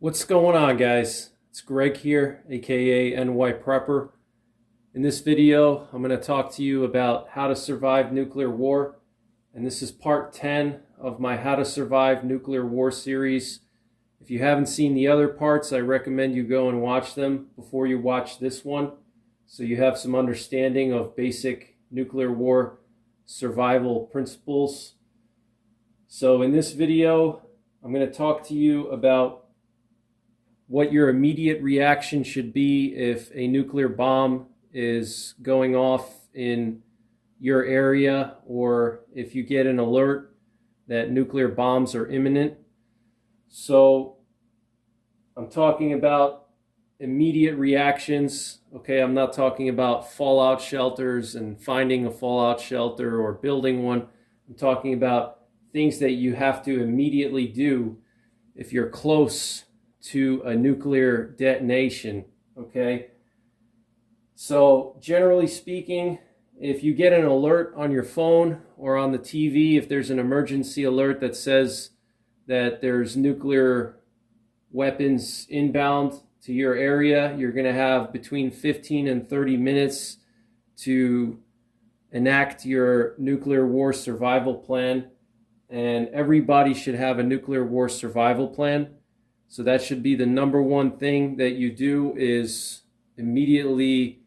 What's going on, guys? It's Greg here, aka NYPrepper. In this video, I'm going to talk to you about how to survive nuclear war, and this is part 10 of my How to Survive Nuclear War series. If you haven't seen the other parts, I recommend you go and watch them before you watch this one, so you have some understanding of basic nuclear war survival principles. So in this video, I'm going to talk to you about what your immediate reaction should be if a nuclear bomb is going off in your area, or if you get an alert that nuclear bombs are imminent. So I'm talking about immediate reactions. Okay, I'm not talking about fallout shelters and finding a fallout shelter or building one. I'm talking about things that you have to immediately do if you're close to a nuclear detonation. Okay, so generally speaking, if you get an alert on your phone or on the TV, if there's an emergency alert that says that there's nuclear weapons inbound to your area, you're going to have between 15 and 30 minutes to enact your nuclear war survival plan. And everybody should have a nuclear war survival plan. So that should be the number one thing that you do, is immediately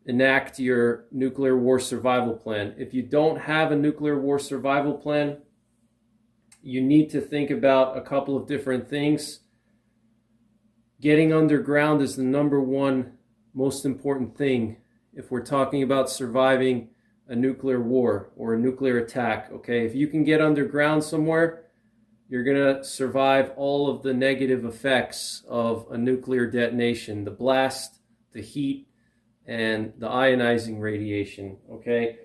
enact your nuclear war survival plan. If you don't have a nuclear war survival plan, you need to think about a couple of different things. Getting underground is the number one most important thing if we're talking about surviving a nuclear war or a nuclear attack. Okay, if you can get underground somewhere, you're going to survive all of the negative effects of a nuclear detonation, the blast, the heat, and the ionizing radiation. Okay,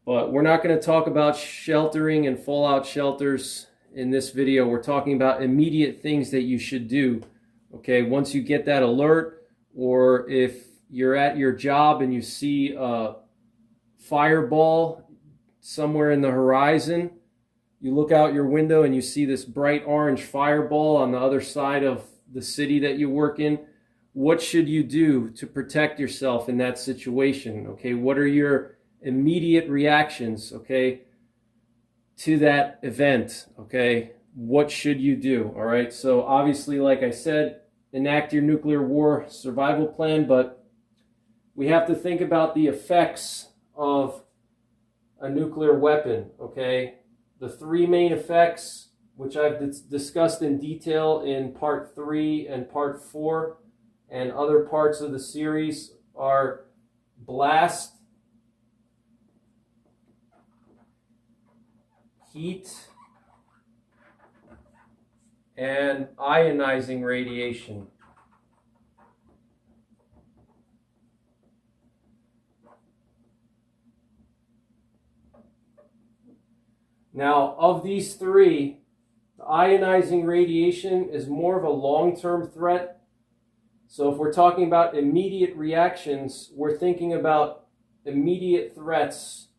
but we're not going to talk about sheltering and fallout shelters in this video. We're talking about immediate things that you should do. Okay, once you get that alert, or if you're at your job and you see a fireball somewhere in the horizon, you look out your window and you see this bright orange fireball on the other side of the city that you work in. What should you do to protect yourself in that situation? Okay, what are your immediate reactions, okay, to that event? Okay, what should you do? All right, so obviously, like I said, enact your nuclear war survival plan, but we have to think about the effects of a nuclear weapon. Okay, the three main effects, which I've discussed in detail in part 3 and part 4 and other parts of the series, are blast, heat, and ionizing radiation. Now, of these three, the ionizing radiation is more of a long-term threat. So if we're talking about immediate reactions, we're thinking about immediate threats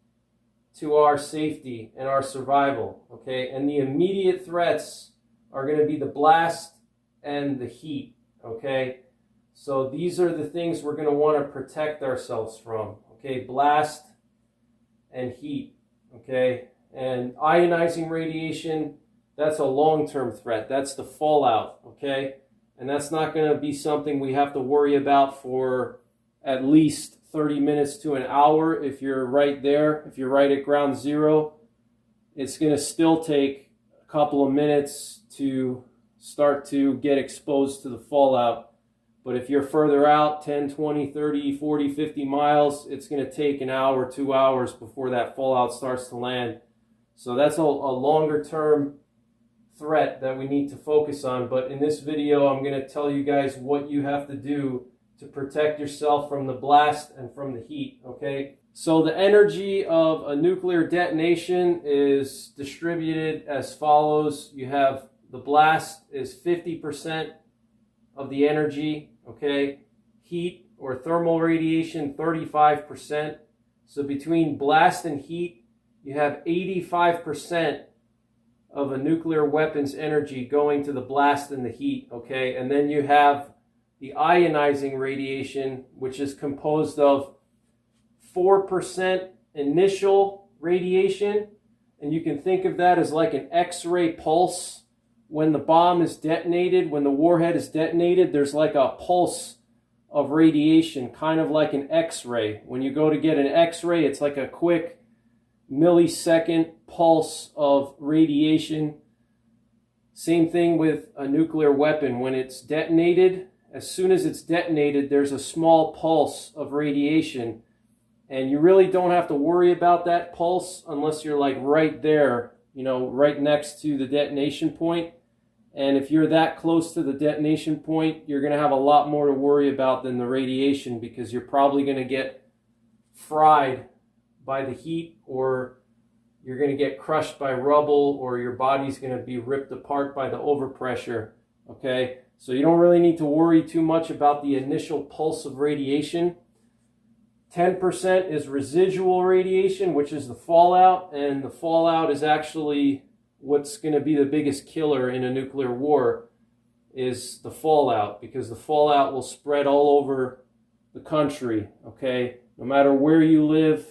to our safety and our survival. Okay, and the immediate threats are going to be the blast and the heat. Okay, so these are the things we're going to want to protect ourselves from. Okay, blast and heat. Okay, and ionizing radiation, that's a long-term threat. That's the fallout. Okay, and that's not going to be something we have to worry about for at least 30 minutes to an hour. If you're right there, if you're right at ground zero, it's going to still take a couple of minutes to start to get exposed to the fallout. But if you're further out, 10, 20, 30, 40, 50 miles, it's going to take an hour, 2 hours before that fallout starts to land. So that's a longer term threat that we need to focus on. But in this video, I'm going to tell you guys what you have to do to protect yourself from the blast and from the heat. Okay, so the energy of a nuclear detonation is distributed as follows. You have the blast is 50% of the energy. Okay, heat or thermal radiation 35%. So between blast and heat, you have 85% of a nuclear weapon's energy going to the blast and the heat, okay? And then you have the ionizing radiation, which is composed of 4% initial radiation, and you can think of that as like an X-ray pulse. When the bomb is detonated, when the warhead is detonated, there's like a pulse of radiation, kind of like an X-ray. When you go to get an X-ray, it's like a quick millisecond pulse of radiation. Same thing with a nuclear weapon. When it's detonated, as soon as it's detonated, there's a small pulse of radiation. And you really don't have to worry about that pulse unless you're like right there, you know, right next to the detonation point. And if you're that close to the detonation point, you're going to have a lot more to worry about than the radiation, because you're probably going to get fried by the heat, or you're going to get crushed by rubble, or your body's going to be ripped apart by the overpressure, okay? So you don't really need to worry too much about the initial pulse of radiation. 10% is residual radiation, which is the fallout, and the fallout is actually what's going to be the biggest killer in a nuclear war, is the fallout, because the fallout will spread all over the country, okay? No matter where you live,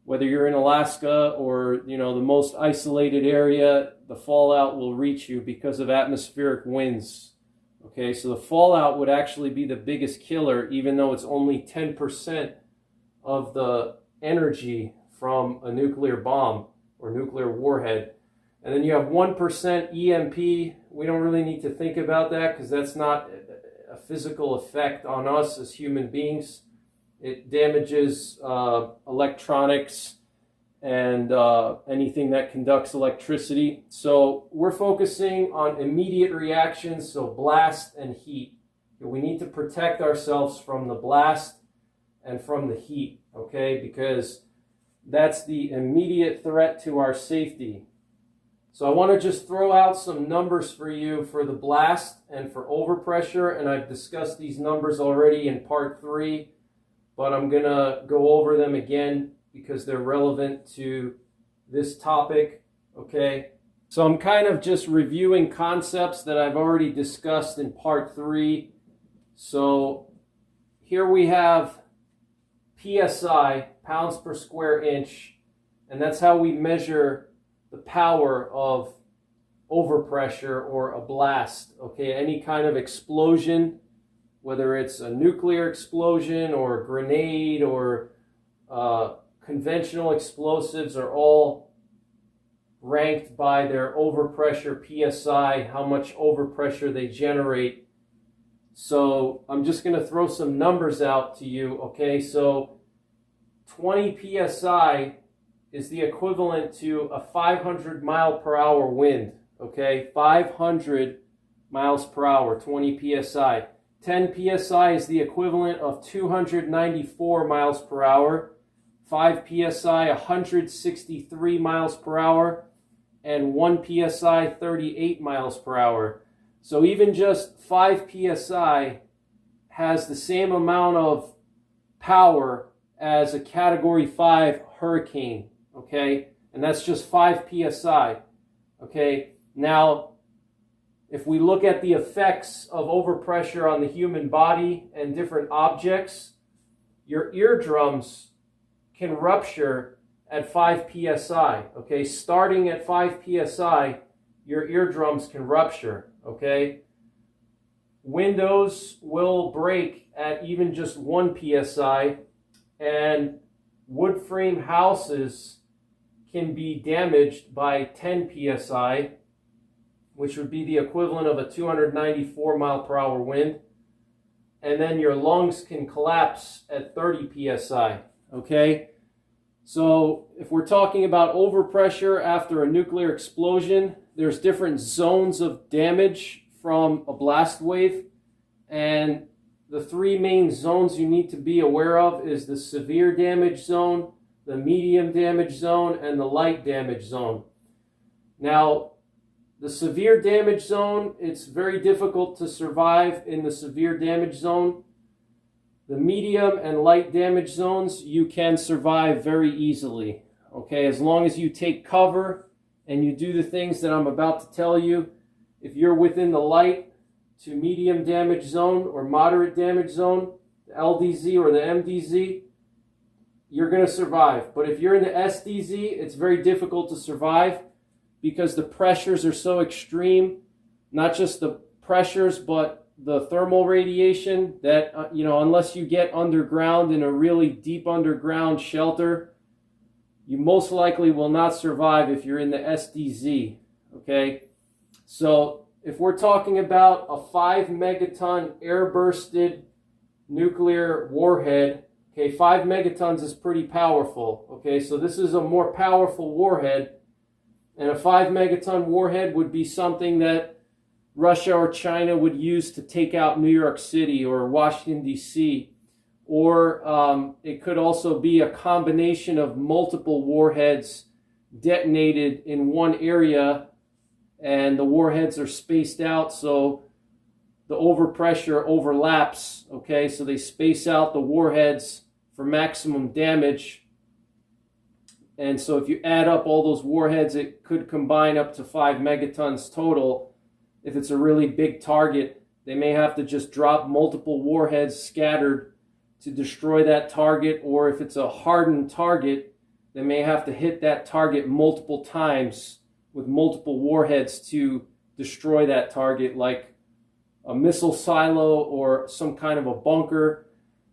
whether you're in Alaska or, you know, the most isolated area, the fallout will reach you because of atmospheric winds, okay? So the fallout would actually be the biggest killer, even though it's only 10% of the energy from a nuclear bomb or nuclear warhead. And then you have 1% EMP. We don't really need to think about that because that's not a physical effect on us as human beings. It damages electronics and anything that conducts electricity. So we're focusing on immediate reactions, so blast and heat. We need to protect ourselves from the blast and from the heat, okay? Because that's the immediate threat to our safety. So I want to just throw out some numbers for you for the blast and for overpressure, and I've discussed these numbers already in part 3, but I'm going to go over them again because they're relevant to this topic, okay? So I'm kind of just reviewing concepts that I've already discussed in part 3. So here we have PSI, pounds per square inch, and that's how we measure the power of overpressure or a blast, okay? Any kind of explosion, whether it's a nuclear explosion or a grenade or conventional explosives, are all ranked by their overpressure PSI, how much overpressure they generate. So I'm just going to throw some numbers out to you, okay? So 20 PSI is the equivalent to a 500 mile per hour wind, okay? 500 miles per hour, 20 PSI. 10 PSI is the equivalent of 294 miles per hour. 5 PSI, 163 miles per hour. And 1 PSI, 38 miles per hour. So even just 5 PSI has the same amount of power as a Category 5 hurricane. Okay, and that's just 5 PSI. Okay, now if we look at the effects of overpressure on the human body and different objects, your eardrums can rupture at 5 PSI. Okay, starting at 5 PSI, your eardrums can rupture. Okay, windows will break at even just 1 PSI, and wood frame houses can be damaged by 10 PSI, which would be the equivalent of a 294 mile per hour wind. And then your lungs can collapse at 30 PSI, okay? So if we're talking about overpressure after a nuclear explosion, there's different zones of damage from a blast wave. And the 3 main zones you need to be aware of is the severe damage zone, the medium damage zone, and the light damage zone. Now, the severe damage zone, it's very difficult to survive in the severe damage zone. The medium and light damage zones, you can survive very easily, okay? As long as you take cover and you do the things that I'm about to tell you, if you're within the light to medium damage zone or moderate damage zone, the LDZ or the MDZ, you're going to survive. But if you're in the SDZ, it's very difficult to survive because the pressures are so extreme, not just the pressures, but the thermal radiation that, unless you get underground in a really deep underground shelter, you most likely will not survive if you're in the SDZ, okay? So if we're talking about a 5 megaton air-bursted nuclear warhead, okay, 5 megatons is pretty powerful, okay? So this is a more powerful warhead, and a 5 megaton warhead would be something that Russia or China would use to take out New York City or Washington, D.C., or it could also be a combination of multiple warheads detonated in one area, and the warheads are spaced out so the overpressure overlaps, okay? So they space out the warheads for maximum damage. And so if you add up all those warheads, it could combine up to 5 megatons total. If it's a really big target, they may have to just drop multiple warheads scattered to destroy that target, or if it's a hardened target, they may have to hit that target multiple times with multiple warheads to destroy that target, like a missile silo or some kind of a bunker.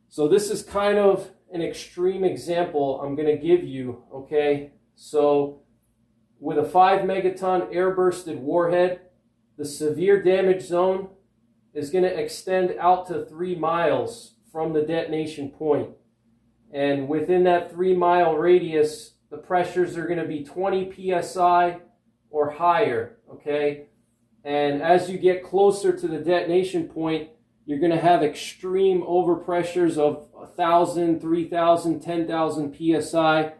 So this is kind of an extreme example I'm going to give you, okay? So with a 5 megaton air-bursted warhead, the severe damage zone is going to extend out to 3 miles from the detonation point. And within that 3-mile radius, the pressures are going to be 20 psi or higher, okay? And as you get closer to the detonation point, you're going to have extreme overpressures of 1,000, 3,000, 10,000 psi,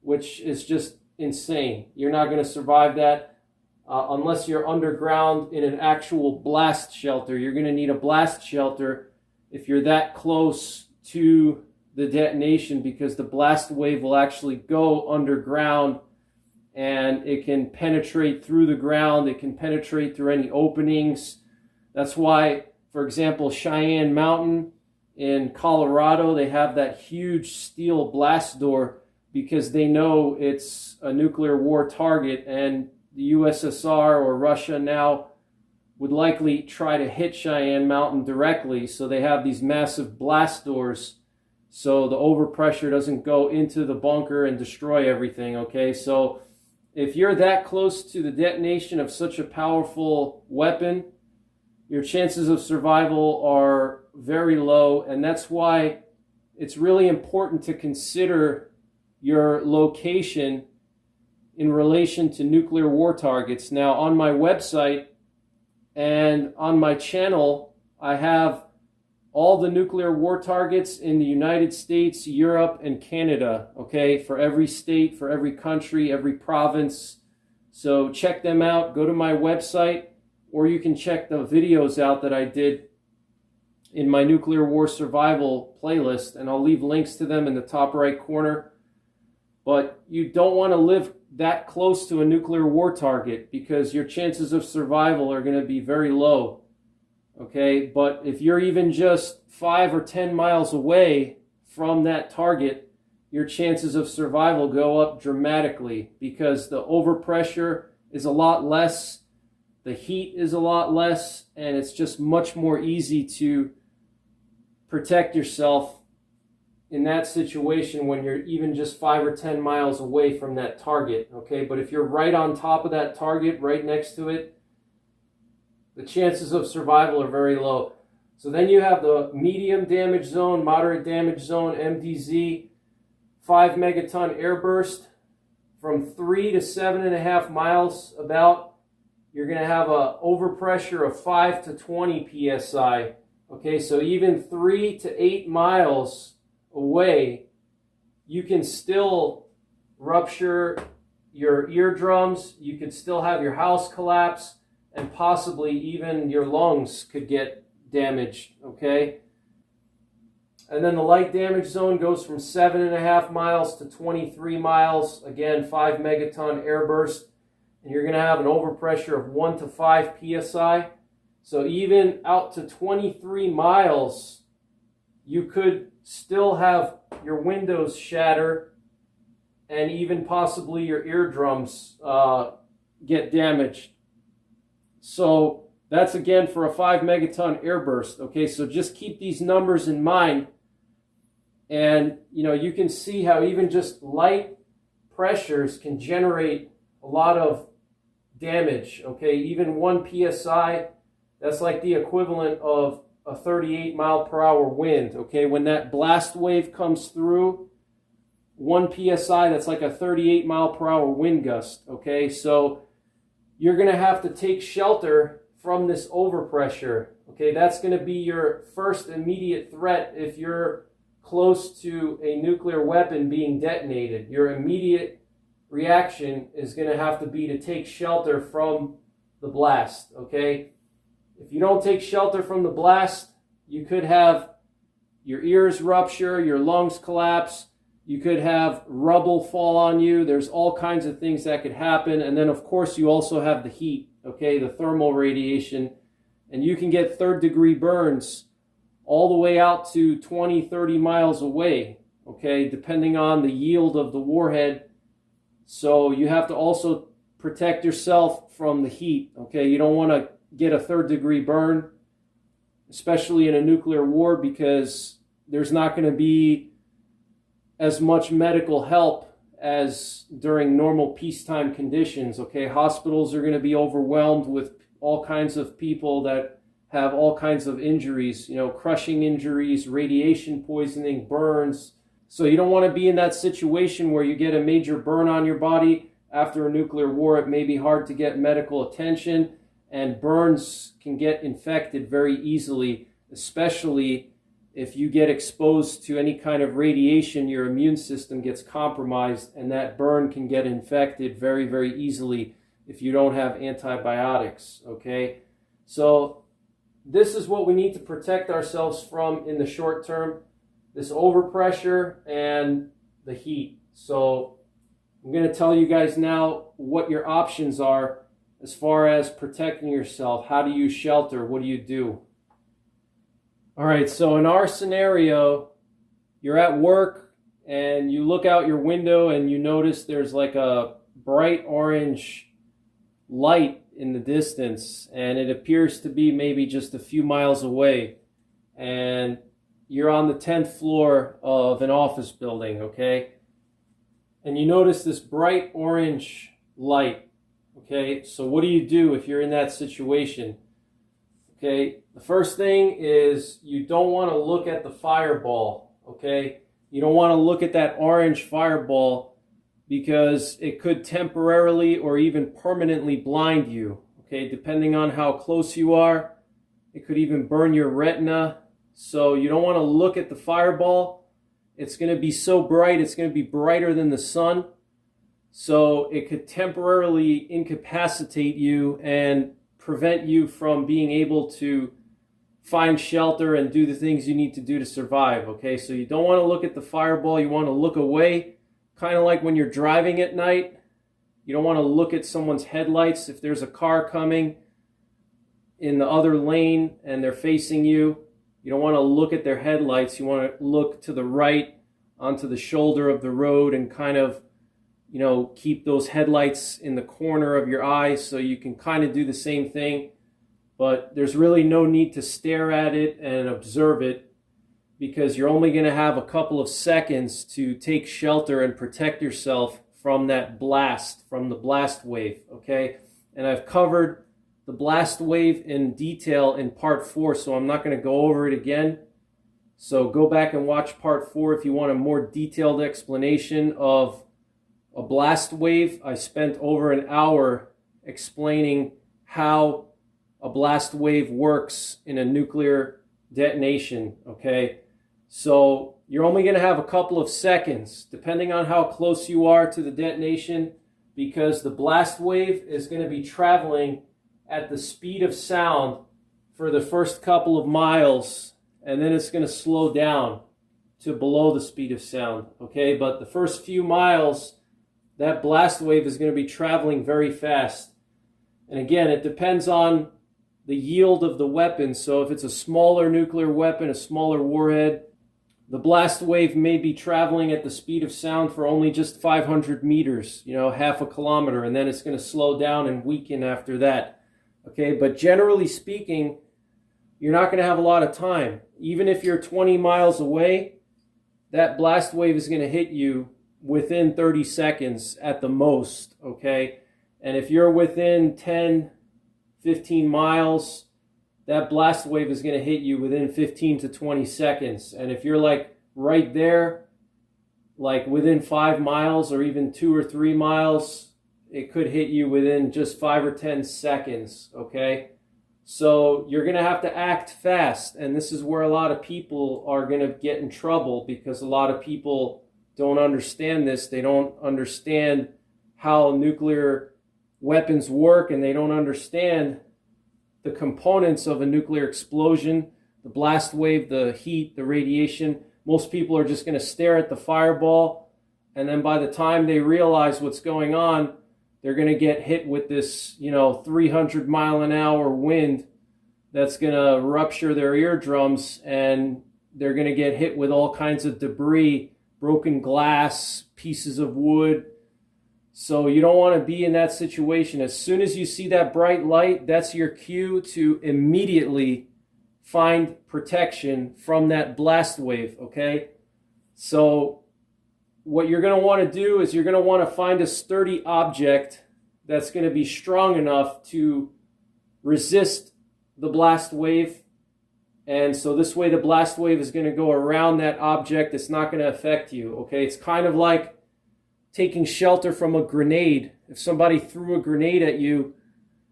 which is just insane. You're not going to survive that unless you're underground in an actual blast shelter. You're going to need a blast shelter if you're that close to the detonation, because the blast wave will actually go underground and it can penetrate through the ground. It can penetrate through any openings. That's why, for example, Cheyenne Mountain in Colorado, they have that huge steel blast door because they know it's a nuclear war target, and the USSR or Russia now would likely try to hit Cheyenne Mountain directly. So they have these massive blast doors so the overpressure doesn't go into the bunker and destroy everything, okay? So if you're that close to the detonation of such a powerful weapon, your chances of survival are very low, and that's why it's really important to consider your location in relation to nuclear war targets. Now, on my website and on my channel, I have all the nuclear war targets in the United States, Europe, and Canada, okay, for every state, for every country, every province. So check them out. Go to my website, or you can check the videos out that I did in my nuclear war survival playlist, and I'll leave links to them in the top right corner. But you don't want to live that close to a nuclear war target because your chances of survival are going to be very low, okay? But if you're even just 5 or 10 miles away from that target, your chances of survival go up dramatically because the overpressure is a lot less, the heat is a lot less, and it's just much more easy to protect yourself in that situation when you're even just 5 or 10 miles away from that target, okay? But if you're right on top of that target, right next to it, the chances of survival are very low. So then you have the medium damage zone, moderate damage zone, MDZ, 5 megaton airburst from 3 to 7.5 miles about. You're going to have a overpressure of 5 to 20 psi, okay? So even 3 to 8 miles away, you can still rupture your eardrums, you could still have your house collapse, and possibly even your lungs could get damaged, okay? And then the light damage zone goes from 7.5 miles to 23 miles, again, 5 megaton airburst. and you're going to have an overpressure of 1 to 5 psi. So even out to 23 miles, you could still have your windows shatter and even possibly your eardrums get damaged. So that's again for a 5 megaton air burst. Okay, so just keep these numbers in mind. And you can see how even just light pressures can generate a lot of damage. Okay, even 1 psi, that's like the equivalent of a 38 mile per hour wind. Okay, when that blast wave comes through, 1 psi, that's like a 38 mile per hour wind gust. Okay, so you're going to have to take shelter from this overpressure. Okay, that's going to be your first immediate threat if you're close to a nuclear weapon being detonated. Your immediate reaction is going to have to be to take shelter from the blast. Okay, if you don't take shelter from the blast, you could have your ears rupture, your lungs collapse, you could have rubble fall on you. There's all kinds of things that could happen. And then, of course, you also have the heat, okay, the thermal radiation. And you can get third-degree burns all the way out to 20, 30 miles away, okay, depending on the yield of the warhead. So you have to also protect yourself from the heat, okay? You don't want to get a third-degree burn, especially in a nuclear war, because there's not going to be as much medical help as during normal peacetime conditions. Okay, hospitals are going to be overwhelmed with all kinds of people that have all kinds of injuries, crushing injuries, radiation poisoning, burns. So you don't want to be in that situation where you get a major burn on your body after a nuclear war. It may be hard to get medical attention, and burns can get infected very easily, especially if you get exposed to any kind of radiation. Your immune system gets compromised, and that burn can get infected very, very easily if you don't have antibiotics, okay? So this is what we need to protect ourselves from in the short term, this overpressure and the heat. So I'm going to tell you guys now what your options are as far as protecting yourself. How do you shelter? What do you do? All right, so in our scenario, you're at work and you look out your window and you notice there's like a bright orange light in the distance, and it appears to be maybe just a few miles away, and you're on the 10th floor of an office building, okay? And you notice this bright orange light, okay? So what do you do if you're in that situation? Okay, the first thing is you don't want to look at the fireball, okay? You don't want to look at that orange fireball because it could temporarily or even permanently blind you, okay? Depending on how close you are, it could even burn your retina. So you don't want to look at the fireball. It's going to be so bright, it's going to be brighter than the sun. So it could temporarily incapacitate you and prevent you from being able to find shelter and do the things you need to do to survive, okay? So you don't want to look at the fireball. You want to look away, kind of like when you're driving at night. You don't want to look at someone's headlights. If there's a car coming in the other lane and they're facing you, you don't want to look at their headlights. You want to look to the right onto the shoulder of the road and kind of keep those headlights in the corner of your eyes so you can kind of do the same thing. But there's really no need to stare at it and observe it, because you're only going to have a couple of seconds to take shelter and protect yourself from that blast, from the blast wave, okay? And I've covered the blast wave in detail in part 4, so I'm not going to go over it again. So go back and watch part 4 if you want a more detailed explanation of a blast wave. I spent over an hour explaining how a blast wave works in a nuclear detonation, okay? So you're only going to have a couple of seconds, depending on how close you are to the detonation, because the blast wave is going to be traveling at the speed of sound for the first couple of miles, and then it's going to slow down to below the speed of sound, okay? But the first few miles, that blast wave is going to be traveling very fast. And again, it depends on the yield of the weapon. So if it's a smaller nuclear weapon, a smaller warhead, the blast wave may be traveling at the speed of sound for only just 500 meters, half a kilometer, and then it's going to slow down and weaken after that. Okay, but generally speaking, you're not going to have a lot of time. Even if you're 20 miles away, that blast wave is going to hit you within 30 seconds at the most, okay? And if you're within 10, 15 miles, that blast wave is going to hit you within 15 to 20 seconds. And if you're like right there, like within 5 miles or even 2 or 3 miles, it could hit you within just 5 or 10 seconds, okay? So you're going to have to act fast. And this is where a lot of people are going to get in trouble, because a lot of people don't understand this. They don't understand how nuclear weapons work, and they don't understand the components of a nuclear explosion, the blast wave, the heat, the radiation. Most people are just going to stare at the fireball, and then by the time they realize what's going on, they're going to get hit with this, 300 mile an hour wind that's going to rupture their eardrums, and they're going to get hit with all kinds of debris, broken glass, pieces of wood. So you don't want to be in that situation. As soon as you see that bright light, that's your cue to immediately find protection from that blast wave, okay? So what you're going to want to do is you're going to want to find a sturdy object that's going to be strong enough to resist the blast wave. And so this way the blast wave is going to go around that object. It's not going to affect you, okay? It's kind of like taking shelter from a grenade. If somebody threw a grenade at you,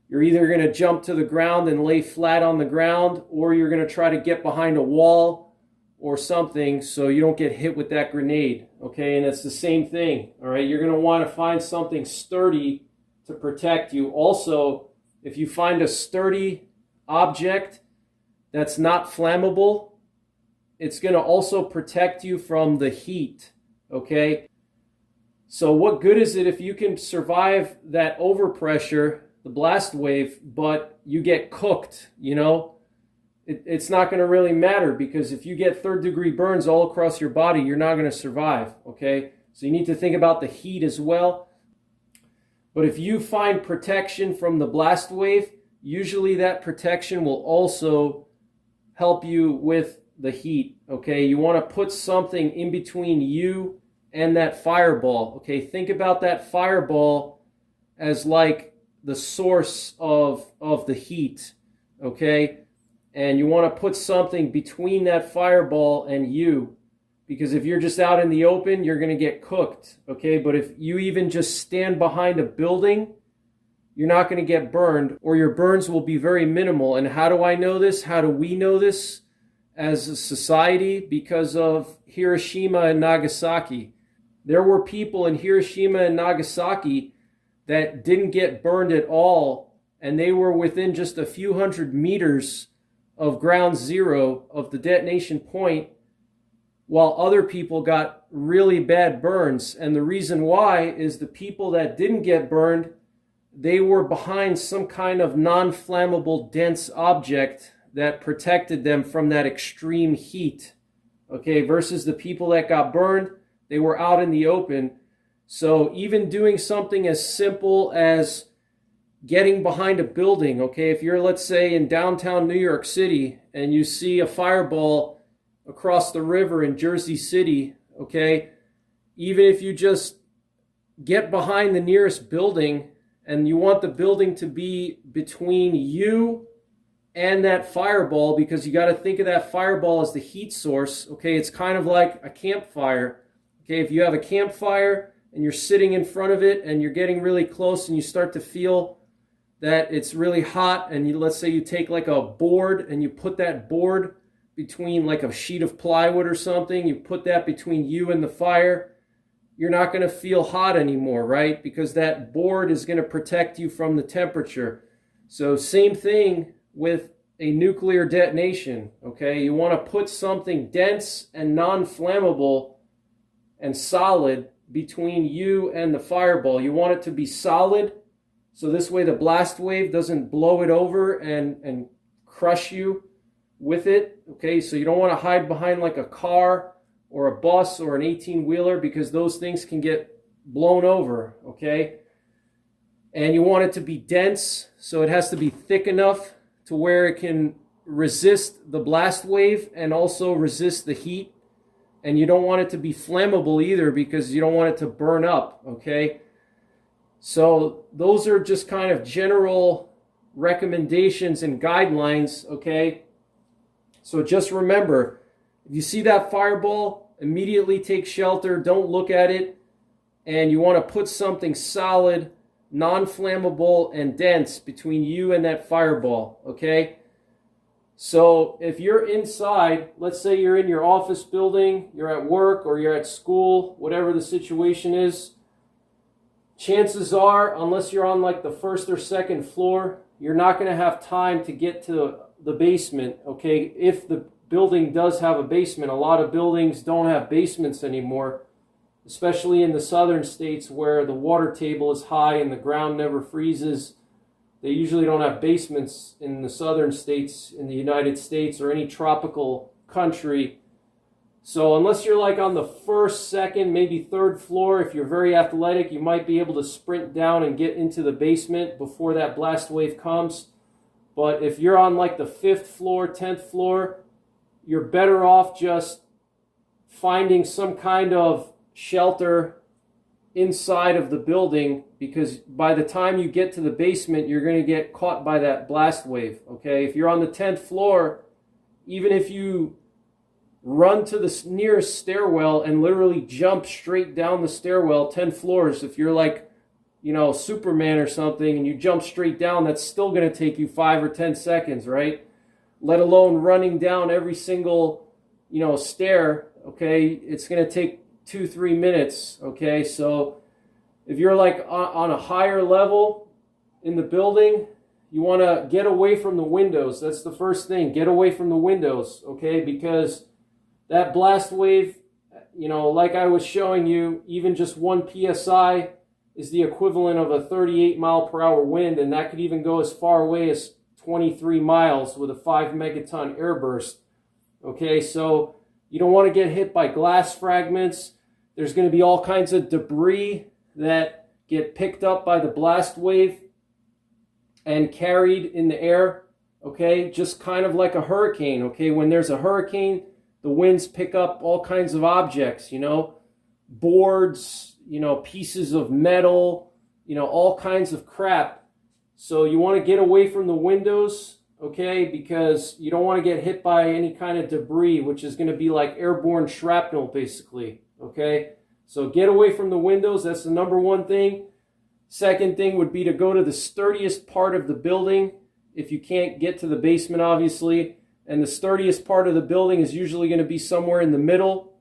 you're either going to jump to the ground and lay flat on the ground, or you're going to try to get behind a wall or something so you don't get hit with that grenade, okay? And it's the same thing, all right? You're going to want to find something sturdy to protect you. Also, if you find a sturdy object that's not flammable, it's going to also protect you from the heat, okay? So what good is it if you can survive that overpressure, the blast wave, but you get cooked, It's not going to really matter, because if you get third-degree burns all across your body, you're not going to survive, okay? So you need to think about the heat as well. But if you find protection from the blast wave, usually that protection will also help you with the heat, okay? You want to put something in between you and that fireball, okay? Think about that fireball as like the source of the heat, okay? And you want to put something between that fireball and you, because if you're just out in the open, you're going to get cooked, okay? But if you even just stand behind a building, you're not going to get burned, or your burns will be very minimal. And how do I know this? How do we know this as a society? Because of Hiroshima and Nagasaki. There were people in Hiroshima and Nagasaki that didn't get burned at all, and they were within just a few hundred meters of ground zero of the detonation point, while other people got really bad burns. And the reason why is the people that didn't get burned, they were behind some kind of non-flammable dense object that protected them from that extreme heat, okay, versus the people that got burned, they were out in the open. So even doing something as simple as getting behind a building, okay, if you're, let's say, in downtown New York City and you see a fireball across the river in Jersey City, okay, even if you just get behind the nearest building and you want the building to be between you and that fireball, because you got to think of that fireball as the heat source, okay, it's kind of like a campfire. Okay, if you have a campfire and you're sitting in front of it and you're getting really close and you start to feel that it's really hot, and let's say you take like a board and you put that board between like a sheet of plywood or something, you put that between you and the fire, you're not going to feel hot anymore, right? Because that board is going to protect you from the temperature. So same thing with a nuclear detonation, okay? You want to put something dense and non-flammable and solid between you and the fireball. You want it to be solid, so this way the blast wave doesn't blow it over and crush you with it. Okay, so you don't want to hide behind like a car or a bus or an 18-wheeler, because those things can get blown over. Okay, and you want it to be dense, so it has to be thick enough to where it can resist the blast wave and also resist the heat. And you don't want it to be flammable either, because you don't want it to burn up. Okay, so those are just kind of general recommendations and guidelines. Okay, so just remember, if you see that fireball, immediately take shelter, don't look at it, and you want to put something solid, non-flammable, and dense between you and that fireball. Okay, so if you're inside, let's say you're in your office building, you're at work or you're at school, whatever the situation is, chances are, unless you're on like the first or second floor, you're not going to have time to get to the basement. Okay, if the building does have a basement. A lot of buildings don't have basements anymore, especially in the southern states where the water table is high and the ground never freezes. They usually don't have basements in the southern states in the United States or any tropical country. So unless you're like on the first, second, maybe third floor, if you're very athletic, you might be able to sprint down and get into the basement before that blast wave comes. But if you're on like the 5th floor, 10th floor, you're better off just finding some kind of shelter inside of the building, because by the time you get to the basement, you're going to get caught by that blast wave. Okay, if you're on the 10th floor, even if you run to the nearest stairwell and literally jump straight down the stairwell 10 floors, if you're like, you know, Superman or something, and you jump straight down, that's still going to take you 5 or 10 seconds, right? Let alone running down every single, you know, stair. Okay, it's going to take 2-3 minutes. Okay, so if you're like on a higher level in the building, you want to get away from the windows. That's the first thing. Get away from the windows. Okay, because that blast wave, you know, like I was showing you, even just 1 psi is the equivalent of a 38-mile-per-hour wind, and that could even go as far away as 23 miles with a 5 megaton airburst. Okay, so you don't want to get hit by glass fragments. There's going to be all kinds of debris that get picked up by the blast wave and carried in the air. Okay, just kind of like a hurricane. Okay, when there's a hurricane, the winds pick up all kinds of objects, you know, boards, you know, pieces of metal, you know, all kinds of crap. So you want to get away from the windows. Okay, because you don't want to get hit by any kind of debris, which is going to be like airborne shrapnel, basically. Okay, so get away from the windows. That's the number one thing. Second thing would be to go to the sturdiest part of the building, if you can't get to the basement, obviously. And the sturdiest part of the building is usually going to be somewhere in the middle.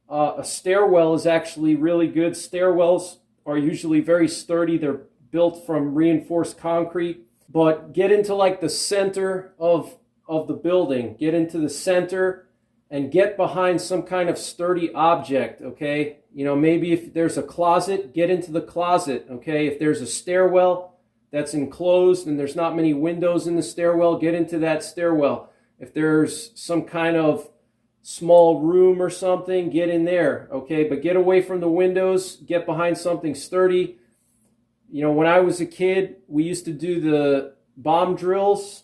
A stairwell is actually really good. Stairwells are usually very sturdy. They're built from reinforced concrete. But get into like the center of the building. Get into the center and get behind some kind of sturdy object, okay? You know, maybe if there's a closet, get into the closet, okay? If there's a stairwell that's enclosed and there's not many windows in the stairwell, get into that stairwell. If there's some kind of small room or something, get in there, okay? But get away from the windows, get behind something sturdy. You know, when I was a kid, we used to do the bomb drills,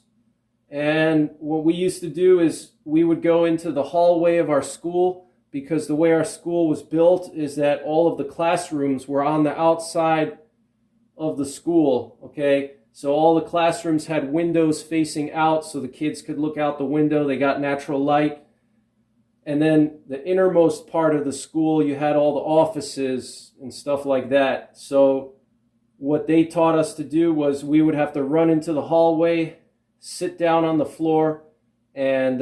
and what we used to do is we would go into the hallway of our school, because the way our school was built is that all of the classrooms were on the outside of the school, okay? So all the classrooms had windows facing out so the kids could look out the window. They got natural light. And then the innermost part of the school, you had all the offices and stuff like that. So what they taught us to do was we would have to run into the hallway, sit down on the floor, and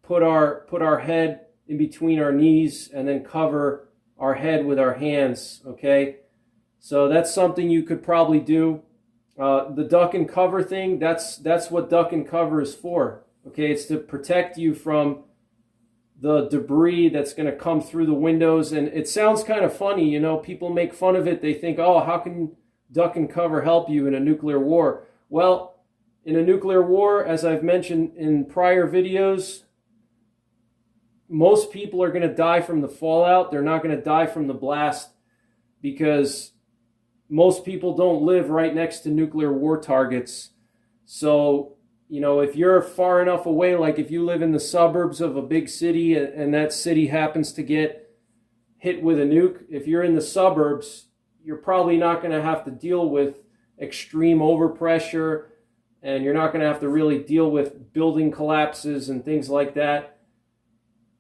put our head in between our knees and then cover our head with our hands, okay? So that's something you could probably do. The duck and cover thing, that's what duck and cover is for, okay? It's to protect you from the debris that's going to come through the windows. And it sounds kind of funny, you know, people make fun of it. They think, oh, how can duck and cover help you in a nuclear war? Well, in a nuclear war, as I've mentioned in prior videos, most people are going to die from the fallout. They're not going to die from the blast, because most people don't live right next to nuclear war targets. So, you know, if you're far enough away, like if you live in the suburbs of a big city and that city happens to get hit with a nuke, if you're in the suburbs, you're probably not going to have to deal with extreme overpressure, and you're not going to have to really deal with building collapses and things like that.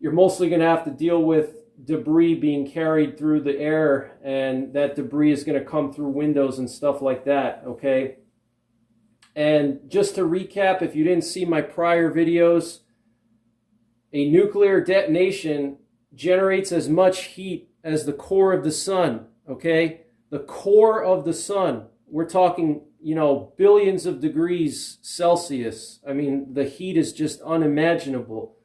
You're mostly going to have to deal with debris being carried through the air, and that debris is going to come through windows and stuff like that, okay? And just to recap, if you didn't see my prior videos, a nuclear detonation generates as much heat as the core of the sun, okay? The core of the sun, we're talking, you know, billions of degrees Celsius. I mean, the heat is just unimaginable,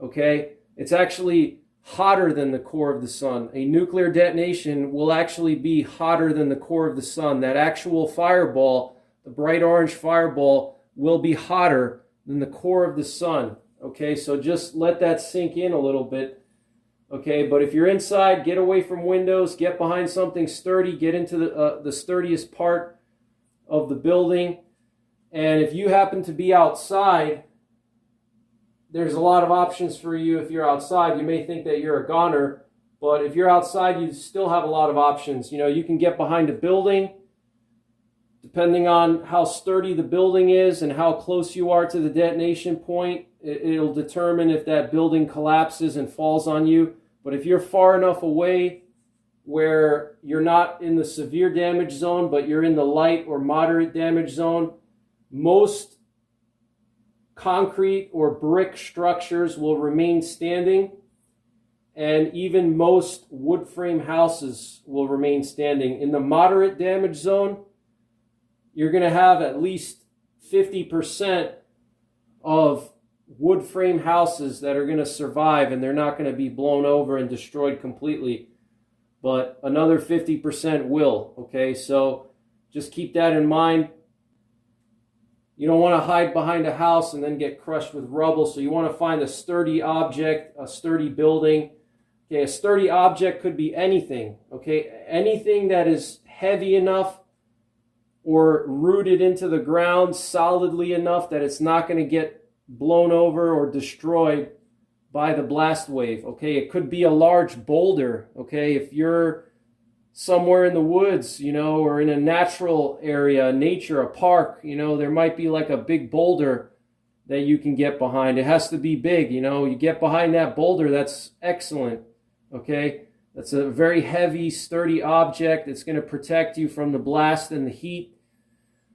okay? It's actually hotter than the core of the sun. A nuclear detonation will actually be hotter than the core of the sun. That actual fireball, the bright orange fireball, will be hotter than the core of the sun. Okay, so just let that sink in a little bit. Okay, but if you're inside, get away from windows, get behind something sturdy, get into the sturdiest part of the building. And if you happen to be outside, there's a lot of options for you. If you're outside, you may think that you're a goner, but if you're outside, you still have a lot of options. You know, you can get behind a building. Depending on how sturdy the building is and how close you are to the detonation point, it'll determine if that building collapses and falls on you. But if you're far enough away where you're not in the severe damage zone, but you're in the light or moderate damage zone, most concrete or brick structures will remain standing, and even most wood frame houses will remain standing. In the moderate damage zone, you're going to have at least 50% of wood frame houses that are going to survive, and they're not going to be blown over and destroyed completely. But another 50% will, okay? So just keep that in mind. You don't want to hide behind a house and then get crushed with rubble, so you want to find a sturdy object, a sturdy building. Okay, a sturdy object could be anything, okay? Anything that is heavy enough or rooted into the ground solidly enough that it's not going to get blown over or destroyed by the blast wave, okay? It could be a large boulder, okay? If you're somewhere in the woods, you know, or in a natural area, nature, a park, you know, there might be like a big boulder that you can get behind. It has to be big, you know. You get behind that boulder, that's excellent, okay? That's a very heavy, sturdy object. It's going to protect you from the blast and the heat.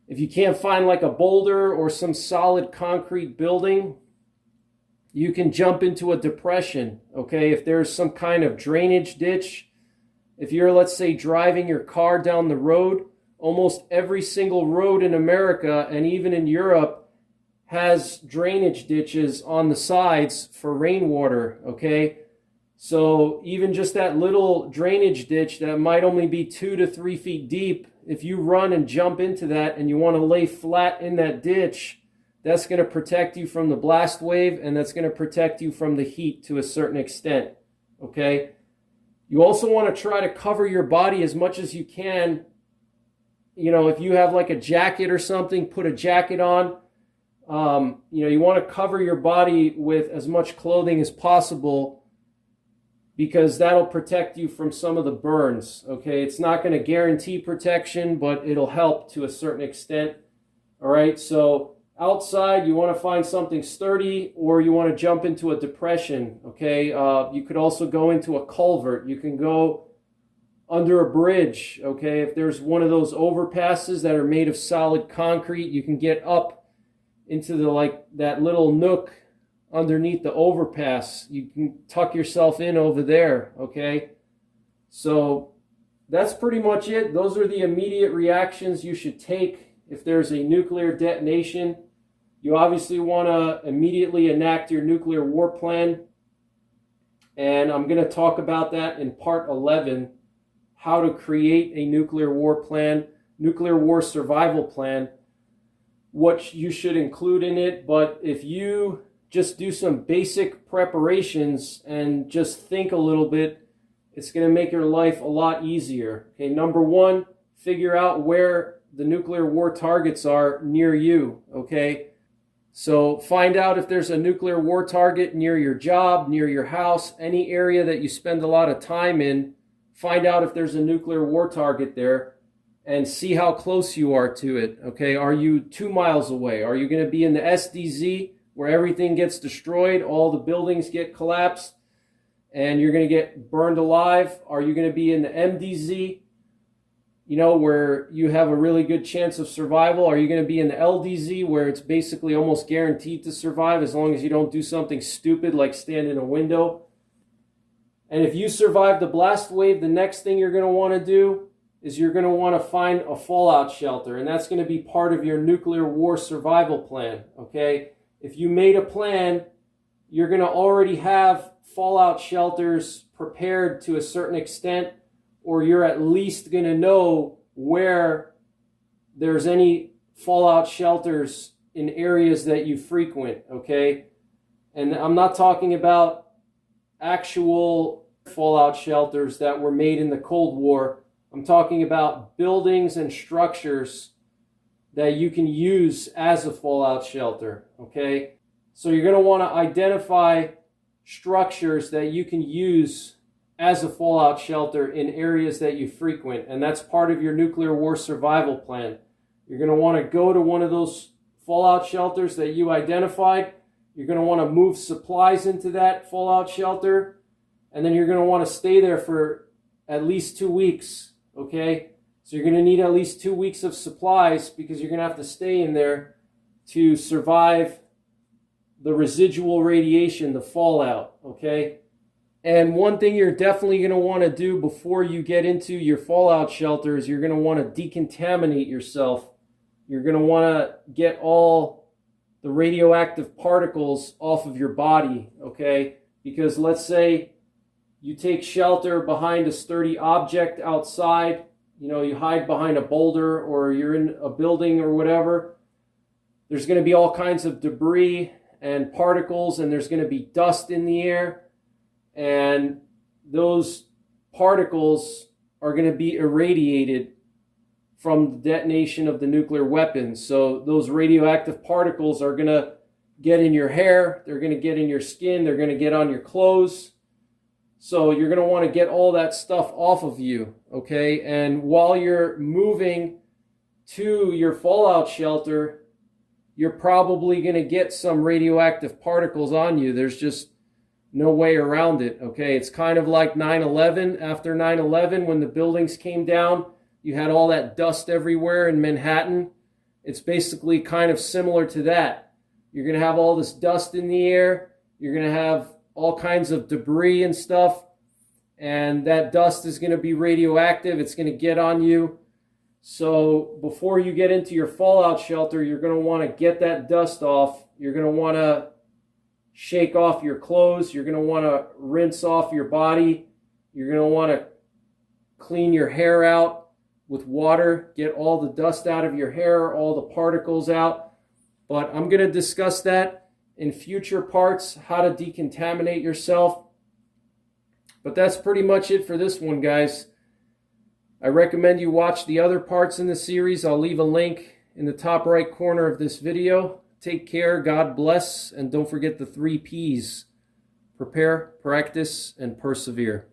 If you can't find like a boulder or some solid concrete building, you can jump into a depression, okay? If there's some kind of drainage ditch, if you're, let's say, driving your car down the road, almost every single road in America and even in Europe has drainage ditches on the sides for rainwater, okay? So even just that little drainage ditch that might only be 2 to 3 feet deep, if you run and jump into that and you want to lay flat in that ditch, that's going to protect you from the blast wave, and that's going to protect you from the heat to a certain extent, okay? You also want to try to cover your body as much as you can. You know, if you have like a jacket or something, put a jacket on. You know, you want to cover your body with as much clothing as possible, because that'll protect you from some of the burns, okay? It's not going to guarantee protection, but it'll help to a certain extent, all right? So outside, you want to find something sturdy, or you want to jump into a depression, okay? You could also go into a culvert. You can go under a bridge, okay? If there's one of those overpasses that are made of solid concrete, you can get up into the, like, that little nook underneath the overpass. You can tuck yourself in over there, okay? So that's pretty much it. Those are the immediate reactions you should take if there's a nuclear detonation. You obviously want to immediately enact your nuclear war plan. And I'm going to talk about that in part 11, how to create a nuclear war plan, nuclear war survival plan, what you should include in it. But if you just do some basic preparations and just think a little bit, it's going to make your life a lot easier. Okay, number one, figure out where the nuclear war targets are near you. Okay, so find out if there's a nuclear war target near your job, near your house, any area that you spend a lot of time in. Find out if there's a nuclear war target there and see how close you are to it. Okay, are you 2 miles away? Are you going to be in the SDZ where everything gets destroyed, all the buildings get collapsed, and you're going to get burned alive? Are you going to be in the MDZ, you know, where you have a really good chance of survival? Are you going to be in the LDZ where it's basically almost guaranteed to survive as long as you don't do something stupid like stand in a window? And if you survive the blast wave, the next thing you're going to want to do is you're going to want to find a fallout shelter, and that's going to be part of your nuclear war survival plan. Okay, if you made a plan, you're going to already have fallout shelters prepared to a certain extent, or you're at least going to know where there's any fallout shelters in areas that you frequent. Okay, and I'm not talking about actual fallout shelters that were made in the Cold War. I'm talking about buildings and structures that you can use as a fallout shelter. Okay, so you're going to want to identify structures that you can use as a fallout shelter in areas that you frequent, and that's part of your nuclear war survival plan. You're going to want to go to one of those fallout shelters that you identified. You're going to want to move supplies into that fallout shelter, and then you're going to want to stay there for at least 2 weeks. Okay, so you're going to need at least 2 weeks of supplies because you're going to have to stay in there to survive the residual radiation, the fallout. Okay, and one thing you're definitely going to want to do before you get into your fallout shelter is you're going to want to decontaminate yourself. You're going to want to get all the radioactive particles off of your body. Okay, because let's say you take shelter behind a sturdy object outside, you know, you hide behind a boulder or you're in a building or whatever. There's going to be all kinds of debris and particles, and there's going to be dust in the air, and those particles are going to be irradiated from the detonation of the nuclear weapons. So those radioactive particles are going to get in your hair, they're going to get in your skin, they're going to get on your clothes. So you're going to want to get all that stuff off of you, okay? And while you're moving to your fallout shelter, you're probably going to get some radioactive particles on you. There's just no way around it, okay? It's kind of like 9/11. After 9/11, when the buildings came down, you had all that dust everywhere in Manhattan. It's basically kind of similar to that. You're going to have all this dust in the air. You're going to have all kinds of debris and stuff, and that dust is going to be radioactive. It's going to get on you. So before you get into your fallout shelter, you're going to want to get that dust off. You're going to want to shake off your clothes. You're going to want to rinse off your body. You're going to want to clean your hair out with water, get all the dust out of your hair, all the particles out. But I'm going to discuss that in future parts, how to decontaminate yourself. But that's pretty much it for this one, guys. I recommend you watch the other parts in the series. I'll leave a link in the top right corner of this video. Take care, God bless, and don't forget the 3 Ps: prepare, practice, and persevere.